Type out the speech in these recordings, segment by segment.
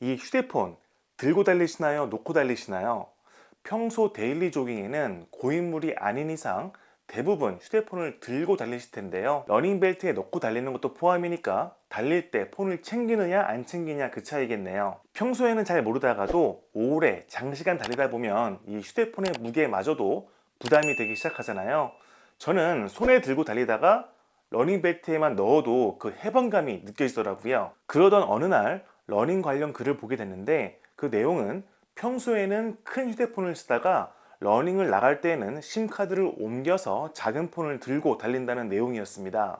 이 휴대폰 들고 달리시나요? 놓고 달리시나요? 평소 데일리 조깅에는 고인물이 아닌 이상 대부분 휴대폰을 들고 달리실 텐데요. 러닝벨트에 넣고 달리는 것도 포함이니까 달릴 때 폰을 챙기느냐 안 챙기냐 그 차이겠네요. 평소에는 잘 모르다가도 오래 장시간 달리다 보면 이 휴대폰의 무게마저도 부담이 되기 시작하잖아요. 저는 손에 들고 달리다가 러닝벨트에만 넣어도 그 해방감이 느껴지더라고요. 그러던 어느 날 러닝 관련 글을 보게 됐는데 그 내용은 평소에는 큰 휴대폰을 쓰다가 러닝을 나갈 때에는 심카드를 옮겨서 작은 폰을 들고 달린다는 내용이었습니다.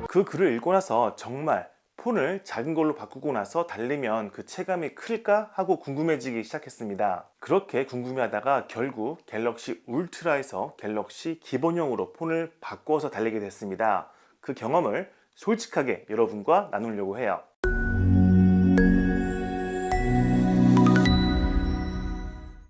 그 글을 읽고 나서 정말 폰을 작은 걸로 바꾸고 나서 달리면 그 체감이 클까 하고 궁금해지기 시작했습니다. 그렇게 궁금해하다가 결국 갤럭시 울트라에서 갤럭시 기본형으로 폰을 바꿔서 달리게 됐습니다. 그 경험을 솔직하게 여러분과 나누려고 해요.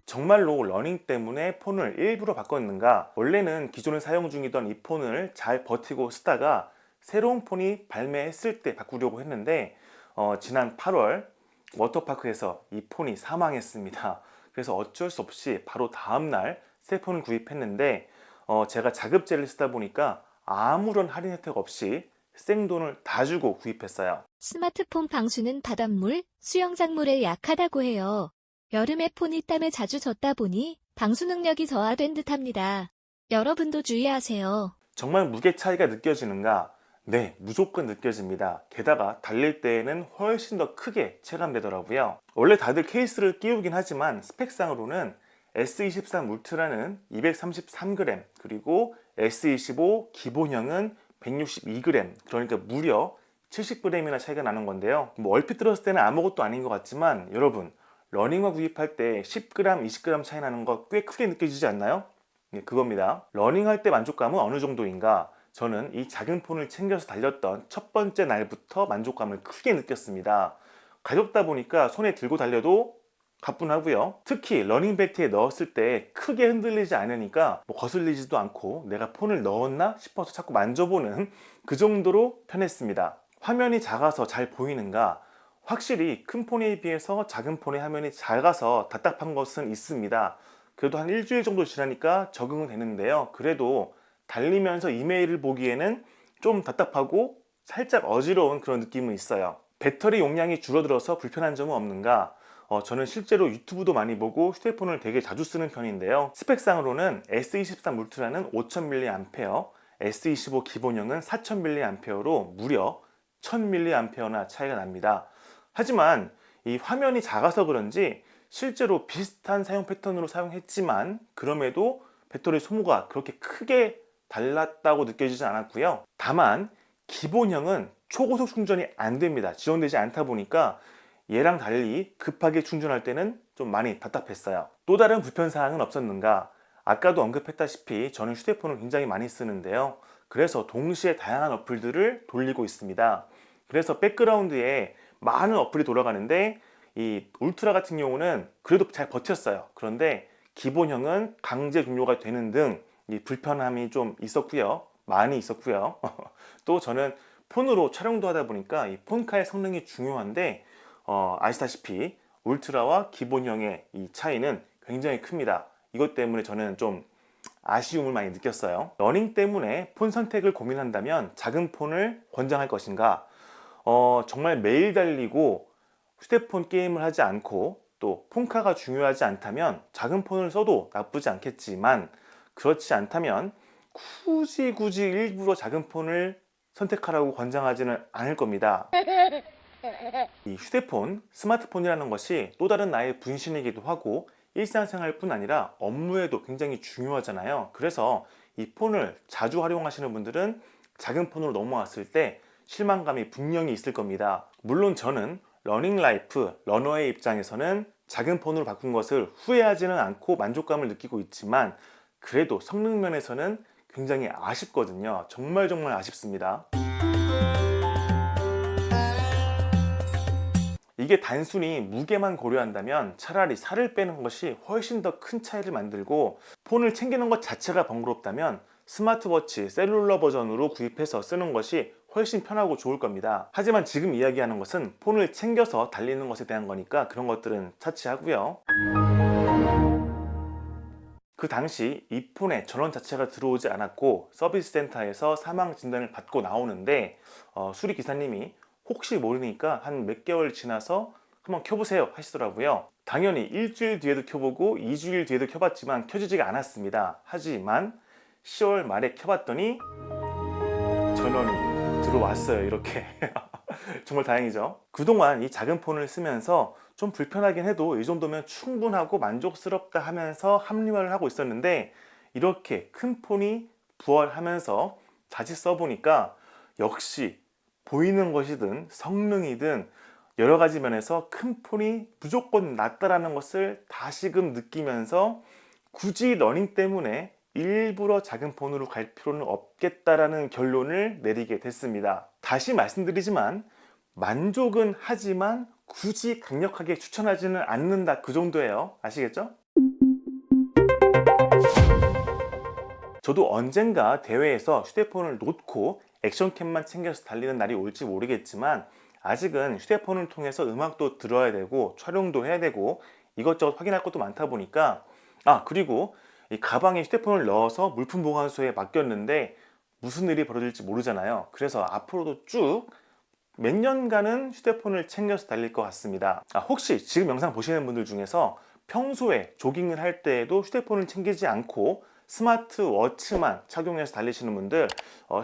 정말로 러닝 때문에 폰을 일부러 바꿨는가? 원래는 기존에 사용 중이던 이 폰을 잘 버티고 쓰다가 새로운 폰이 발매했을 때 바꾸려고 했는데 지난 8월 워터파크에서 이 폰이 사망했습니다. 그래서 어쩔 수 없이 바로 다음날 새 폰을 구입했는데 제가 자급제를 쓰다 보니까 아무런 할인 혜택 없이 생돈을 다 주고 구입했어요. 스마트폰 방수는 바닷물, 수영장물에 약하다고 해요. 여름에 폰이 땀에 자주 젖다 보니 방수 능력이 저하된 듯합니다. 여러분도 주의하세요. 정말 무게 차이가 느껴지는가? 네, 무조건 느껴집니다. 게다가 달릴 때에는 훨씬 더 크게 체감되더라고요. 원래 다들 케이스를 끼우긴 하지만 스펙상으로는 S23 울트라는 233g, 그리고 S25 기본형은 162g, 그러니까 무려 70g이나 차이가 나는 건데요. 뭐 얼핏 들었을 때는 아무것도 아닌 것 같지만 여러분, 러닝화 구입할 때 10g, 20g 차이 나는 거 꽤 크게 느껴지지 않나요? 네, 그겁니다. 러닝할 때 만족감은 어느 정도인가? 저는 이 작은 폰을 챙겨서 달렸던 첫 번째 날부터 만족감을 크게 느꼈습니다. 가볍다 보니까 손에 들고 달려도 가뿐하고요. 특히 러닝벨트에 넣었을 때 크게 흔들리지 않으니까 뭐 거슬리지도 않고 내가 폰을 넣었나 싶어서 자꾸 만져보는 그 정도로 편했습니다. 화면이 작아서 잘 보이는가? 확실히 큰 폰에 비해서 작은 폰의 화면이 작아서 답답한 것은 있습니다. 그래도 한 일주일 정도 지나니까 적응은 되는데요. 그래도 달리면서 이메일을 보기에는 좀 답답하고 살짝 어지러운 그런 느낌은 있어요. 배터리 용량이 줄어들어서 불편한 점은 없는가? 저는 실제로 유튜브도 많이 보고 휴대폰을 되게 자주 쓰는 편인데요. 스펙상으로는 S23 울트라는 5000mAh, S25 기본형은 4000mAh로 무려 1000mAh나 차이가 납니다. 하지만 이 화면이 작아서 그런지 실제로 비슷한 사용 패턴으로 사용했지만 그럼에도 배터리 소모가 그렇게 크게 달랐다고 느껴지지 않았고요. 다만 기본형은 초고속 충전이 안 됩니다. 지원되지 않다 보니까 얘랑 달리 급하게 충전할 때는 좀 많이 답답했어요. 또 다른 불편사항은 없었는가? 아까도 언급했다시피 저는 휴대폰을 굉장히 많이 쓰는데요. 그래서 동시에 다양한 어플들을 돌리고 있습니다. 그래서 백그라운드에 많은 어플이 돌아가는데 이 울트라 같은 경우는 그래도 잘 버텼어요. 그런데 기본형은 강제 종료가 되는 등 이 불편함이 좀 있었고요. 많이 있었고요. 또 저는 폰으로 촬영도 하다 보니까 이 폰카의 성능이 중요한데 아시다시피 울트라와 기본형의 이 차이는 굉장히 큽니다. 이것 때문에 저는 좀 아쉬움을 많이 느꼈어요. 러닝 때문에 폰 선택을 고민한다면 작은 폰을 권장할 것인가? 정말 매일 달리고 휴대폰 게임을 하지 않고 또 폰카가 중요하지 않다면 작은 폰을 써도 나쁘지 않겠지만 그렇지 않다면 굳이 일부러 작은 폰을 선택하라고 권장하지는 않을 겁니다. 이 휴대폰, 스마트폰이라는 것이 또 다른 나의 분신이기도 하고 일상생활뿐 아니라 업무에도 굉장히 중요하잖아요. 그래서 이 폰을 자주 활용하시는 분들은 작은 폰으로 넘어왔을 때 실망감이 분명히 있을 겁니다. 물론 저는 러닝라이프, 러너의 입장에서는 작은 폰으로 바꾼 것을 후회하지는 않고 만족감을 느끼고 있지만 그래도 성능 면에서는 굉장히 아쉽거든요. 정말 아쉽습니다. 이게 단순히 무게만 고려한다면 차라리 살을 빼는 것이 훨씬 더 큰 차이를 만들고 폰을 챙기는 것 자체가 번거롭다면 스마트워치 셀룰러 버전으로 구입해서 쓰는 것이 훨씬 편하고 좋을 겁니다. 하지만 지금 이야기하는 것은 폰을 챙겨서 달리는 것에 대한 거니까 그런 것들은 차치하고요. 그 당시 이 폰에 전원 자체가 들어오지 않았고 서비스 센터에서 사망 진단을 받고 나오는데 수리 기사님이 혹시 모르니까 한 몇 개월 지나서 한번 켜보세요 하시더라고요. 당연히 일주일 뒤에도 켜보고 2주일 뒤에도 켜봤지만 켜지지가 않았습니다. 하지만 10월 말에 켜봤더니 전원이 들어왔어요. 이렇게 정말 다행이죠. 그동안 이 작은 폰을 쓰면서 좀 불편하긴 해도 이 정도면 충분하고 만족스럽다 하면서 합리화를 하고 있었는데 이렇게 큰 폰이 부활하면서 다시 써보니까 역시 보이는 것이든 성능이든 여러 가지 면에서 큰 폰이 무조건 낫다라는 것을 다시금 느끼면서 굳이 러닝 때문에 일부러 작은 폰으로 갈 필요는 없겠다라는 결론을 내리게 됐습니다. 다시 말씀드리지만 만족은 하지만 굳이 강력하게 추천하지는 않는다, 그 정도예요. 아시겠죠? 저도 언젠가 대회에서 휴대폰을 놓고 액션캠만 챙겨서 달리는 날이 올지 모르겠지만 아직은 휴대폰을 통해서 음악도 들어야 되고 촬영도 해야 되고 이것저것 확인할 것도 많다 보니까 그리고 이 가방에 휴대폰을 넣어서 물품 보관소에 맡겼는데 무슨 일이 벌어질지 모르잖아요. 그래서 앞으로도 쭉 몇 년간은 휴대폰을 챙겨서 달릴 것 같습니다. 혹시 지금 영상 보시는 분들 중에서 평소에 조깅을 할 때에도 휴대폰을 챙기지 않고 스마트워치만 착용해서 달리시는 분들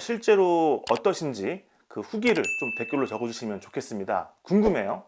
실제로 어떠신지 그 후기를 좀 댓글로 적어주시면 좋겠습니다. 궁금해요.